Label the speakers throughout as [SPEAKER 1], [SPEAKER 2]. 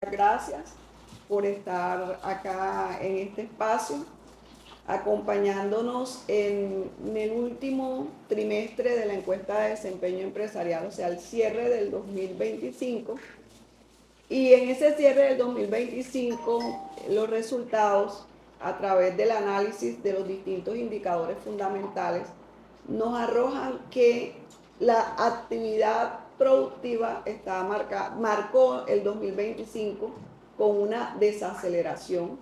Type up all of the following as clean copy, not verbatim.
[SPEAKER 1] Gracias por estar acá en este espacio, acompañándonos en el último trimestre de la encuesta de desempeño empresarial, o sea, el cierre del 2025. Y en ese cierre del 2025, los resultados, a través del análisis de los distintos indicadores fundamentales, nos arrojan que la actividad productiva marcó el 2025 con una desaceleración.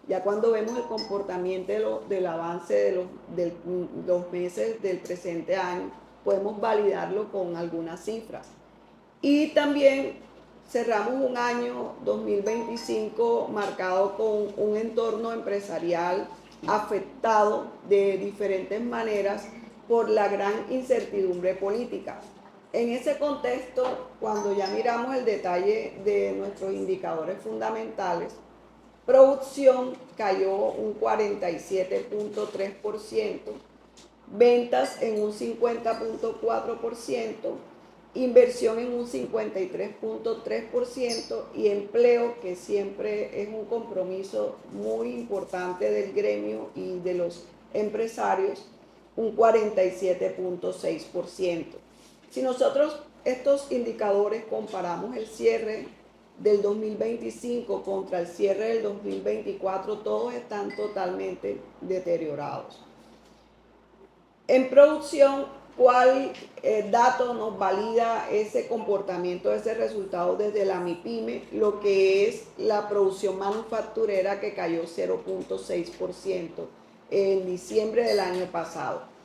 [SPEAKER 1] Ya cuando vemos el comportamiento del avance de los meses del presente año, podemos validarlo con algunas cifras. Y también cerramos un año 2025 marcado con un entorno empresarial afectado de diferentes maneras por la gran incertidumbre política. En ese contexto, cuando ya miramos el detalle de nuestros indicadores fundamentales, producción cayó un 47.3%, ventas en un 50.4%, inversión en un 53.3% y empleo, que siempre es un compromiso muy importante del gremio y de los empresarios, un 47.6%. Si nosotros estos indicadores comparamos el cierre del 2025 contra el cierre del 2024, todos están totalmente deteriorados. En producción, ¿cuál dato nos valida ese comportamiento, ese resultado desde la MIPYME? Lo que es la producción manufacturera, que cayó 0.6% en diciembre del año pasado.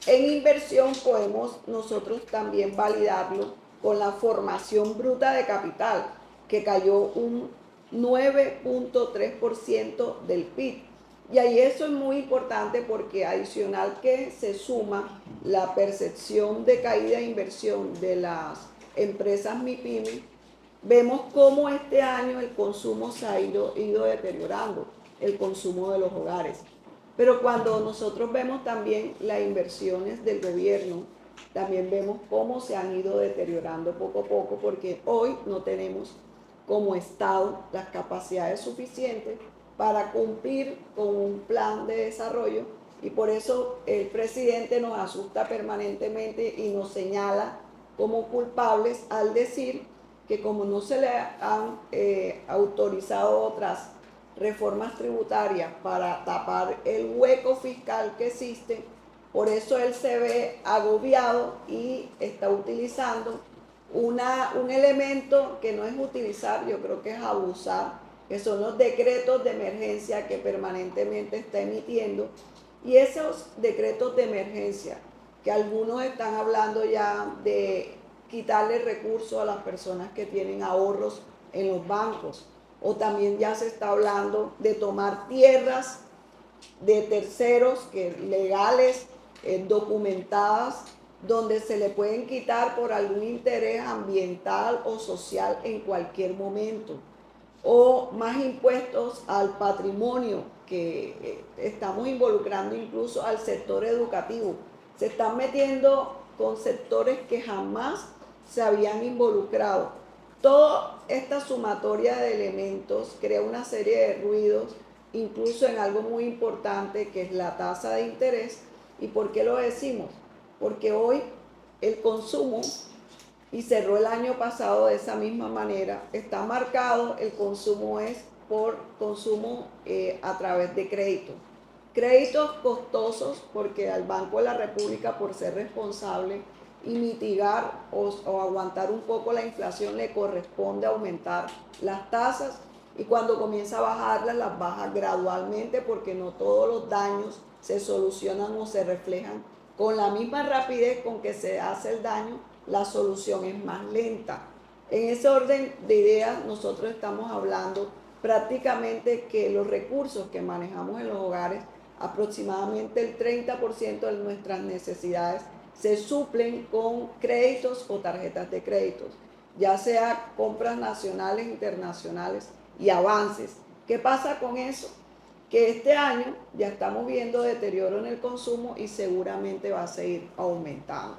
[SPEAKER 1] En inversión podemos nosotros también validarlo con la formación bruta de capital, que cayó un 9.3% del PIB. Y ahí eso es muy importante porque adicional que se suma la percepción de caída de inversión de las empresas MIPYME, vemos cómo este año el consumo se ha ido deteriorando, el consumo de los hogares. Pero cuando nosotros vemos también las inversiones del gobierno, también vemos cómo se han ido deteriorando poco a poco, porque hoy no tenemos como Estado las capacidades suficientes para cumplir con un plan de desarrollo, y por eso el presidente nos asusta permanentemente y nos señala como culpables al decir que como no se le han autorizado otras reformas tributarias para tapar el hueco fiscal que existe, por eso él se ve agobiado y está utilizando un elemento que no es utilizar, yo creo que es abusar, que son los decretos de emergencia que permanentemente está emitiendo. Y esos decretos de emergencia, que algunos están hablando ya de quitarle recursos a las personas que tienen ahorros en los bancos, o también ya se está hablando de tomar tierras de terceros legales, documentadas, donde se le pueden quitar por algún interés ambiental o social en cualquier momento, o más impuestos al patrimonio, que estamos involucrando incluso al sector educativo. Se están metiendo con sectores que jamás se habían involucrado. Toda esta sumatoria de elementos crea una serie de ruidos, incluso en algo muy importante que es la tasa de interés. ¿Y por qué lo decimos? Porque hoy el consumo, y cerró el año pasado de esa misma manera, está marcado, el consumo es por consumo a través de créditos. Créditos costosos, porque al Banco de la República, por ser responsable y mitigar o aguantar un poco la inflación, le corresponde aumentar las tasas, y cuando comienza a bajarlas, las baja gradualmente, porque no todos los daños se solucionan o se reflejan con la misma rapidez con que se hace el daño. La solución es más lenta. En ese orden de ideas, nosotros estamos hablando prácticamente que los recursos que manejamos en los hogares, aproximadamente el 30% de nuestras necesidades se suplen con créditos o tarjetas de créditos, ya sea compras nacionales, internacionales y avances. ¿Qué pasa con eso? Que este año ya estamos viendo deterioro en el consumo y seguramente va a seguir aumentando.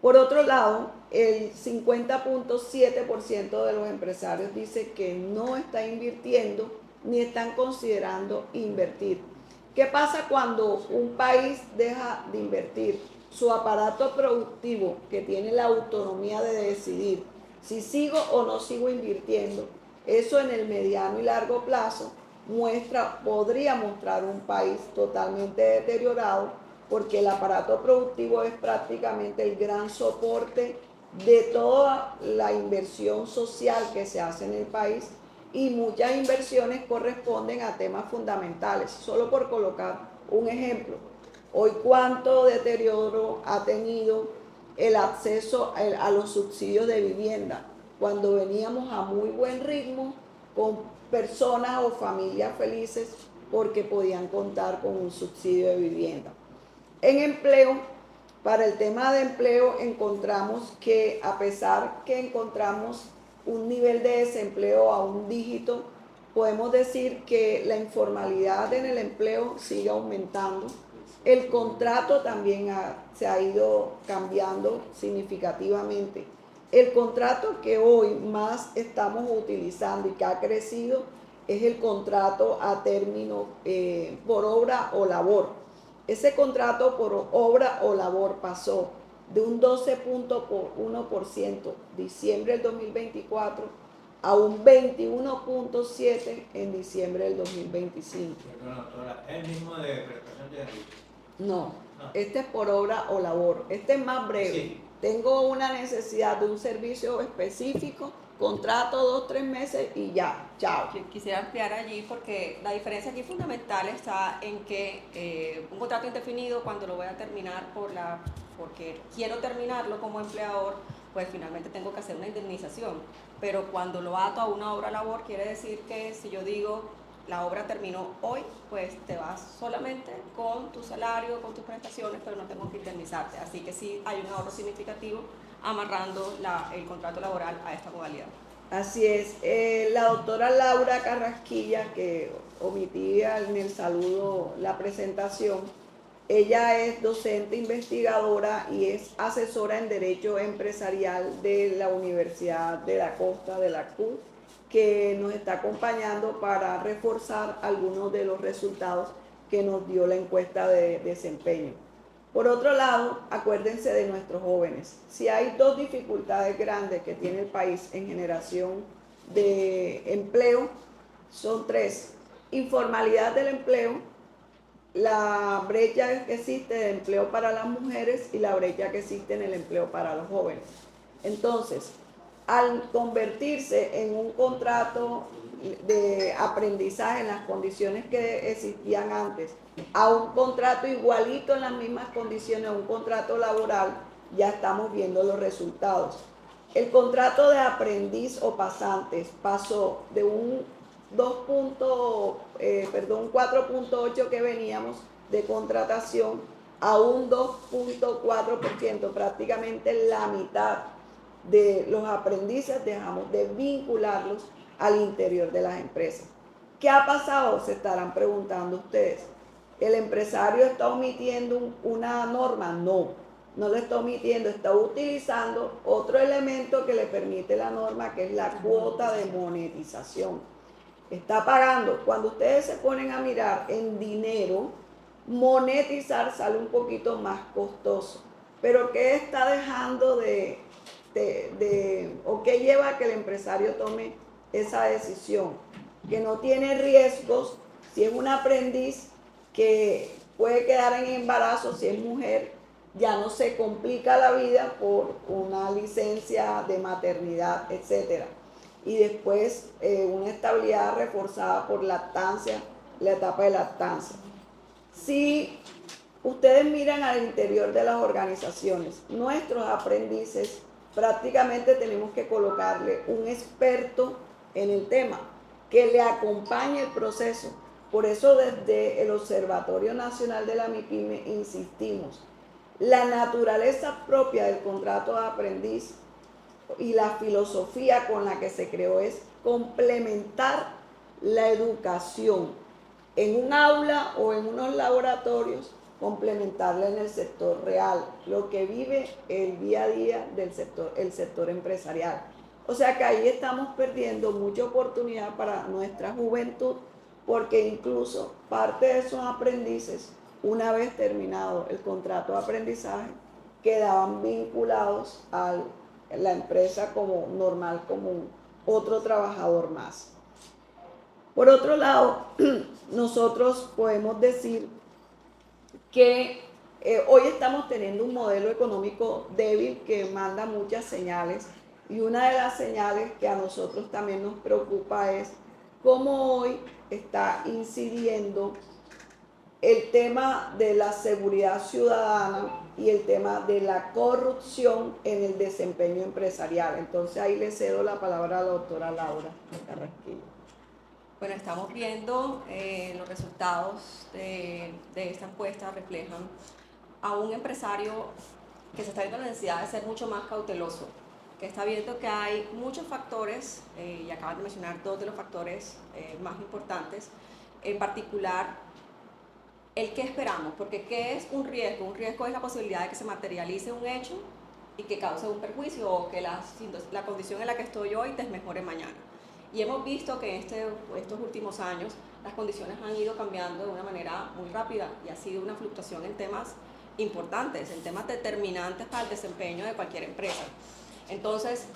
[SPEAKER 1] Por otro lado, el 50.7% de los empresarios dice que no está invirtiendo ni están considerando invertir. ¿Qué pasa cuando un país deja de invertir? Su aparato productivo, que tiene la autonomía de decidir si sigo o no sigo invirtiendo, eso en el mediano y largo plazo podría mostrar un país totalmente deteriorado, porque el aparato productivo es prácticamente el gran soporte de toda la inversión social que se hace en el país, y muchas inversiones corresponden a temas fundamentales. Solo por colocar un ejemplo, hoy cuánto deterioro ha tenido el acceso a los subsidios de vivienda, cuando veníamos a muy buen ritmo con personas o familias felices porque podían contar con un subsidio de vivienda. En empleo, para el tema de empleo encontramos que, a pesar que encontramos un nivel de desempleo a un dígito, podemos decir que la informalidad en el empleo sigue aumentando. El contrato también se ha ido cambiando significativamente. El contrato que hoy más estamos utilizando y que ha crecido es el contrato a término por obra o labor. Ese contrato por obra o labor pasó de un 12.1% diciembre del 2024 a un 21.7% en diciembre del 2025.
[SPEAKER 2] Perdona, doctora, ¿es el mismo de prestación de servicio?
[SPEAKER 1] No, este es por obra o labor. Este es más breve.
[SPEAKER 2] Sí.
[SPEAKER 1] Tengo una necesidad de un servicio específico, contrato 2-3 meses y ya, chao.
[SPEAKER 3] Quisiera ampliar allí porque la diferencia aquí fundamental está en que un contrato indefinido, cuando lo voy a terminar porque quiero terminarlo como empleador, pues finalmente tengo que hacer una indemnización. Pero cuando lo ato a una obra labor, quiere decir que si yo digo la obra terminó hoy, pues te vas solamente con tu salario, con tus prestaciones, pero no tengo que indemnizarte. Así que sí hay un ahorro significativo amarrando el contrato laboral a esta modalidad.
[SPEAKER 1] Así es. La doctora Laura Carrasquilla, que omitía en el saludo la presentación, ella es docente investigadora y es asesora en Derecho Empresarial de la Universidad de la Costa de la CUT, que nos está acompañando para reforzar algunos de los resultados que nos dio la encuesta de desempeño. Por otro lado, acuérdense de nuestros jóvenes. Si hay dos dificultades grandes que tiene el país en generación de empleo, son tres: informalidad del empleo, la brecha que existe de empleo para las mujeres y la brecha que existe en el empleo para los jóvenes. Entonces, al convertirse en un contrato de aprendizaje en las condiciones que existían antes, a un contrato igualito en las mismas condiciones, a un contrato laboral, ya estamos viendo los resultados. El contrato de aprendiz o pasantes pasó de un 4.8 que veníamos de contratación a un 2.4%, prácticamente la mitad de los aprendices dejamos de vincularlos al interior de las empresas. ¿Qué ha pasado? Se estarán preguntando ustedes. ¿El empresario está omitiendo una norma? No, no lo está omitiendo, está utilizando otro elemento que le permite la norma, que es la cuota de monetización. Está pagando. Cuando ustedes se ponen a mirar en dinero, monetizar sale un poquito más costoso. Pero ¿qué está dejando o qué lleva a que el empresario tome esa decisión? Que no tiene riesgos. Si es un aprendiz que puede quedar en embarazo, si es mujer, ya no se complica la vida por una licencia de maternidad, etcétera. Y después una estabilidad reforzada por lactancia, la etapa de lactancia. Si ustedes miran al interior de las organizaciones, nuestros aprendices prácticamente tenemos que colocarle un experto en el tema que le acompañe el proceso. Por eso desde el Observatorio Nacional de la MIPYME insistimos, la naturaleza propia del contrato de aprendiz y la filosofía con la que se creó es complementar la educación en un aula o en unos laboratorios complementarla en el sector real, lo que vive el día a día del sector, el sector empresarial. O sea que ahí estamos perdiendo mucha oportunidad para nuestra juventud, porque incluso parte de esos aprendices, una vez terminado el contrato de aprendizaje, quedaban vinculados a la empresa como normal, como otro trabajador más. Por otro lado, nosotros podemos decir que hoy estamos teniendo un modelo económico débil que manda muchas señales, y una de las señales que a nosotros también nos preocupa es cómo hoy está incidiendo el tema de la seguridad ciudadana y el tema de la corrupción en el desempeño empresarial. Entonces ahí le cedo la palabra a la doctora Laura Carrasquillo.
[SPEAKER 3] Bueno, estamos viendo los resultados de esta encuesta reflejan a un empresario que se está viendo la necesidad de ser mucho más cauteloso, que está viendo que hay muchos factores, y acaban de mencionar dos de los factores más importantes, en particular el qué esperamos, porque ¿qué es un riesgo? Un riesgo es la posibilidad de que se materialice un hecho y que cause un perjuicio, o que la condición en la que estoy hoy desmejore mañana. Y hemos visto que en estos últimos años las condiciones han ido cambiando de una manera muy rápida, y ha sido una fluctuación en temas importantes, en temas determinantes para el desempeño de cualquier empresa. Entonces,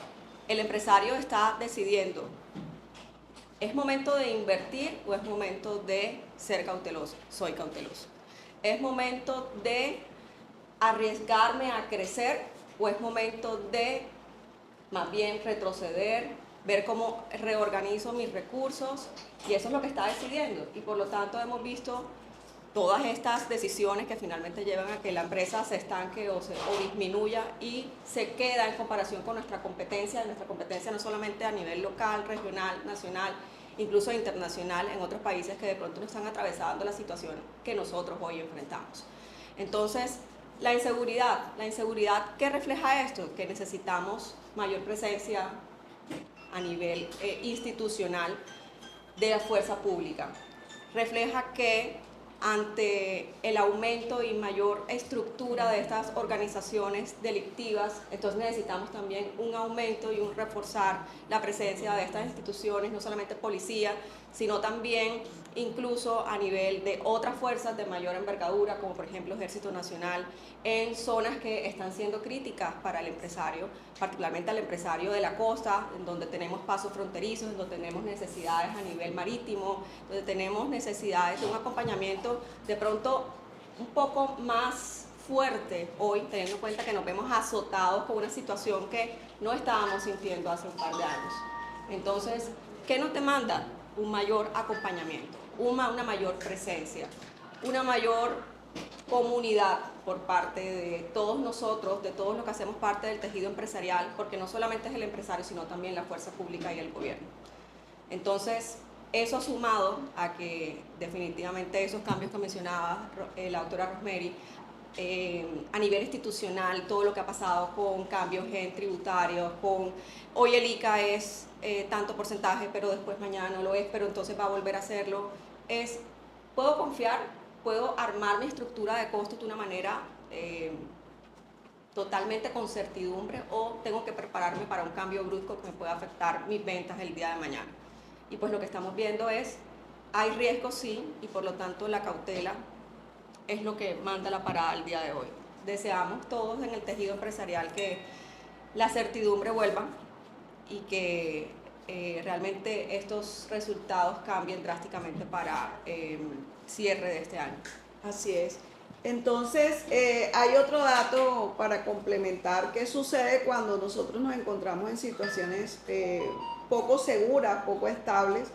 [SPEAKER 3] el empresario está decidiendo, ¿es momento de invertir o es momento de ser cauteloso? Soy cauteloso. ¿Es momento de arriesgarme a crecer o es momento de más bien retroceder, ver cómo reorganizo mis recursos? Y eso es lo que está decidiendo, y por lo tanto hemos visto todas estas decisiones que finalmente llevan a que la empresa se estanque o disminuya y se queda en comparación con nuestra competencia no solamente a nivel local, regional, nacional, incluso internacional, en otros países que de pronto no están atravesando la situación que nosotros hoy enfrentamos. Entonces, la inseguridad, ¿qué refleja esto? Que necesitamos mayor presencia a nivel institucional de la fuerza pública. Refleja que ante el aumento y mayor estructura de estas organizaciones delictivas, entonces necesitamos también un aumento y un reforzar la presencia de estas instituciones, no solamente policía, sino también incluso a nivel de otras fuerzas de mayor envergadura, como por ejemplo Ejército Nacional, en zonas que están siendo críticas para el empresario, particularmente al empresario de la costa, en donde tenemos pasos fronterizos, en donde tenemos necesidades a nivel marítimo, donde tenemos necesidades de un acompañamiento de pronto un poco más fuerte hoy, teniendo en cuenta que nos vemos azotados con una situación que no estábamos sintiendo hace un par de años. Entonces, ¿qué nos demanda? Un mayor acompañamiento, una mayor presencia, una mayor comunidad por parte de todos nosotros, de todos los que hacemos parte del tejido empresarial, porque no solamente es el empresario, sino también la fuerza pública y el gobierno. Entonces, eso sumado a que definitivamente esos cambios que mencionaba la doctora Rosemary, a nivel institucional, todo lo que ha pasado con cambios en tributarios, hoy el ICA es tanto porcentaje, pero después mañana no lo es, pero entonces va a volver a hacerlo, puedo confiar, puedo armar mi estructura de costos de una manera totalmente con certidumbre, o tengo que prepararme para un cambio brusco que me pueda afectar mis ventas el día de mañana. Y pues lo que estamos viendo es, hay riesgos sí, y por lo tanto la cautela es lo que manda la parada el día de hoy. Deseamos todos en el tejido empresarial que la certidumbre vuelva y que realmente estos resultados cambien drásticamente para cierre de este año.
[SPEAKER 1] Así es. Entonces, hay otro dato para complementar. ¿Qué sucede cuando nosotros nos encontramos en situaciones poco seguras, poco estables?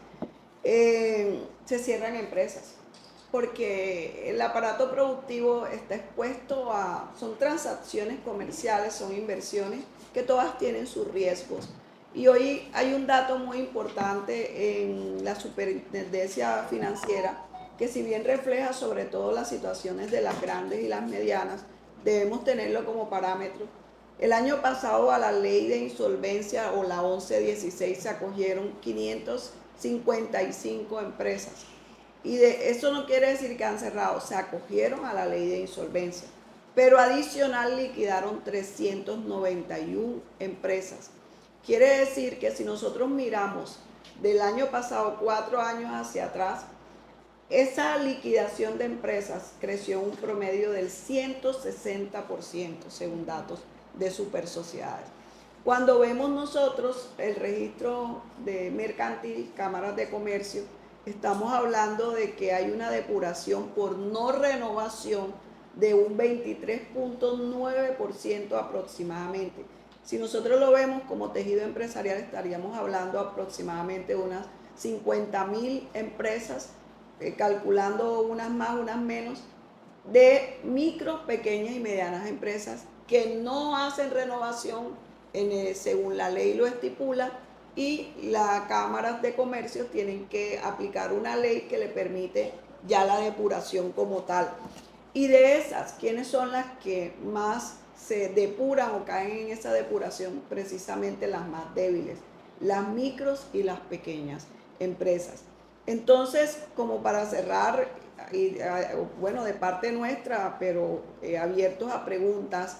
[SPEAKER 1] Se cierran empresas, porque el aparato productivo está expuesto son transacciones comerciales, son inversiones que todas tienen sus riesgos. Y hoy hay un dato muy importante en la superintendencia financiera, que si bien refleja sobre todo las situaciones de las grandes y las medianas, debemos tenerlo como parámetro. El año pasado a la ley de insolvencia, o la 1116, se acogieron 555 empresas, Y eso no quiere decir que han cerrado, se acogieron a la ley de insolvencia, pero adicional liquidaron 391 empresas. Quiere decir que si nosotros miramos del año pasado, 4 años hacia atrás, esa liquidación de empresas creció un promedio del 160% según datos de Super Sociedades. Cuando vemos nosotros el registro de mercantil, cámaras de comercio, estamos hablando de que hay una depuración por no renovación de un 23.9% aproximadamente. Si nosotros lo vemos como tejido empresarial, estaríamos hablando aproximadamente de unas 50.000 empresas, calculando unas más, unas menos, de micro, pequeñas y medianas empresas que no hacen renovación según la ley lo estipula, y las cámaras de comercio tienen que aplicar una ley que le permite ya la depuración como tal. Y de esas, ¿quiénes son las que más se depuran o caen en esa depuración? Precisamente las más débiles, las micros y las pequeñas empresas. Entonces, como para cerrar, bueno, de parte nuestra, pero abiertos a preguntas,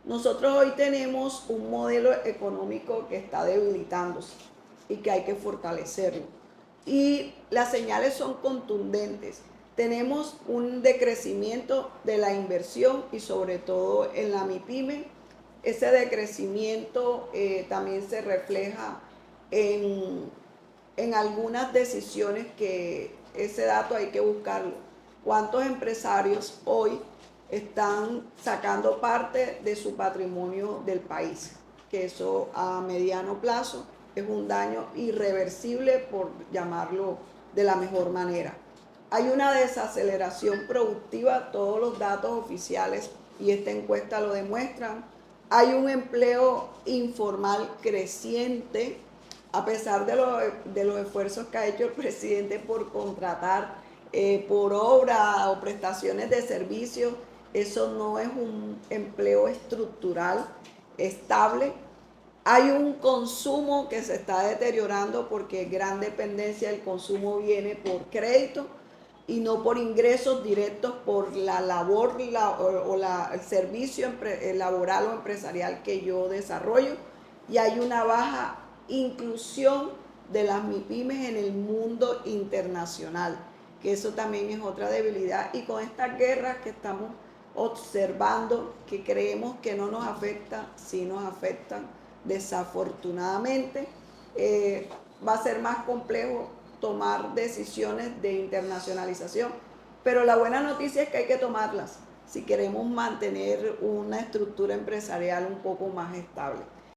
[SPEAKER 1] nosotros hoy tenemos un modelo económico que está debilitándose y que hay que fortalecerlo. Y las señales son contundentes. Tenemos un decrecimiento de la inversión y sobre todo en la MIPYME. Ese decrecimiento también se refleja en algunas decisiones que ese dato hay que buscarlo. ¿Cuántos empresarios hoy están sacando parte de su patrimonio del país? Que eso a mediano plazo es un daño irreversible, por llamarlo de la mejor manera. Hay una desaceleración productiva, todos los datos oficiales y esta encuesta lo demuestran. Hay un empleo informal creciente, a pesar de los esfuerzos que ha hecho el presidente por contratar por obra o prestaciones de servicios. Eso no es un empleo estructural estable. Hay un consumo que se está deteriorando porque gran dependencia del consumo viene por crédito y no por ingresos directos por la labor el servicio laboral o empresarial que yo desarrollo. Y hay una baja inclusión de las MIPYMES en el mundo internacional, que eso también es otra debilidad. Y con estas guerras que estamos observando, que creemos que no nos afecta, sí nos afectan desafortunadamente, va a ser más complejo tomar decisiones de internacionalización, pero la buena noticia es que hay que tomarlas si queremos mantener una estructura empresarial un poco más estable.